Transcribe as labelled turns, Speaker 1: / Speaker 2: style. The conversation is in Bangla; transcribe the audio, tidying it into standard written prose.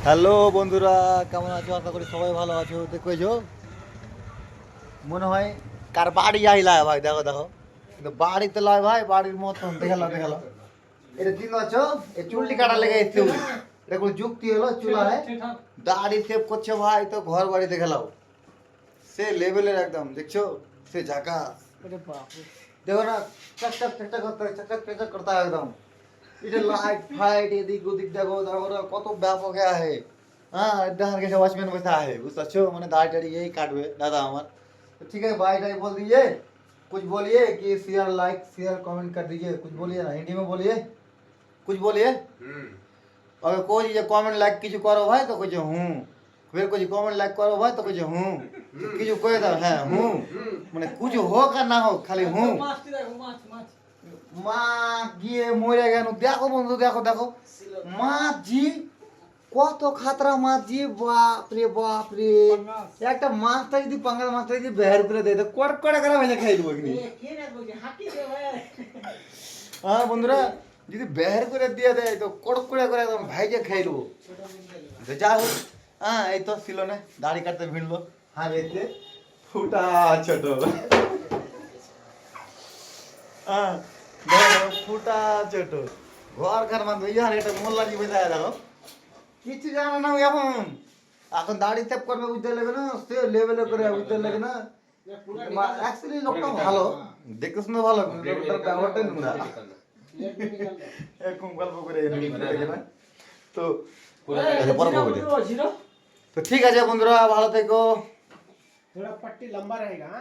Speaker 1: হ্যালো বন্ধুরা, কেমন আছো? আশা করি সবাই ভালো আছো। দেখো মনে হয় কার বাড়ি আইলা ভাই, দেখো দেখো, কিন্তু বাড়িতে লয় ভাই, বাড়ির মতন দেখালো এটা দিন আছো। এই চুলটি কাটা লেগে এসছে, এটা কোনো যুক্তি হলো? চুলা দাড়ি সেভ করছে ভাই, তো ঘর বাড়ি দেখালাও সে লেভেলের একদম, দেখছো সে ঝাঁকা। দেখো না, চাক চাক চাক চাক করতে চাক চাক চাক চাক করতে হয় একদম। এটা লাইট ফাইট এদিক ওদিক দেখো দেখো না, কত ব্যাপক है। हाँ इधर के वॉचमैन बसा है, बुझते हो? मैंने दाढ़ी टाड़ी यही काटवे दादा हमार। तो ठीक है, बाय टाई बोल दीजिए, कुछ बोलिए कि शेयर लाइक शेयर कमेंट कर दीजिए, कुछ बोलिए ना, हिंदी में बोलिए, कुछ बोलिए। अगर कोई ये कमेंट लाइक कीजिए करो भाई तो कुछ हूँ, फिर कुछ कमेंट लाइक करो भाई तो कुछ हूँ, कीजिए कोई तो है हूँ, मैंने कुछ हो का ना हो खाली हूँ। মা গিয়ে মরে গেল, দেখো বন্ধু দেখো দেখো মাছ জি, কত খাতরা মাছ জি, বাপ রে বাপ রে। একটা মাছটা যদি পাঙ্গাল মাছটা যদি বের করে দেয় তো কড়কড়া করে ভেঙে খাই দেবো কিনি। হ্যাঁ বন্ধুরা, যদি বের করে দিয়ে দেয় তো কড়কড়া করে একদম ভাইজে খাই দেবো। যা হোক, হ্যাঁ এই তো ছিল না, দাড়ি কাটতে ভিড়লো। হ্যাঁ দেখতে ফুটা ছোট, হ্যাঁ ফুটা ছোট ঘর ঘর মানে ইয়ার এটা মোল্লা জি বেজা দেখো, কিছু জানে না এখন। এখন দাড়ি চেপ করবে বুঝতে লাগে না, সে লেভেলে করে বুঝতে লাগে না। অ্যাকচুয়ালি লোকটা ভালো, দেখতে শুনে ভালো, লোকটার ব্যবহারটাই নোংরা। এরকম গল্প করে না তো, তো ঠিক আছে বন্ধুরা, ভালো থেকো।
Speaker 2: थोड़ा पट्टी लंबा रहेगा।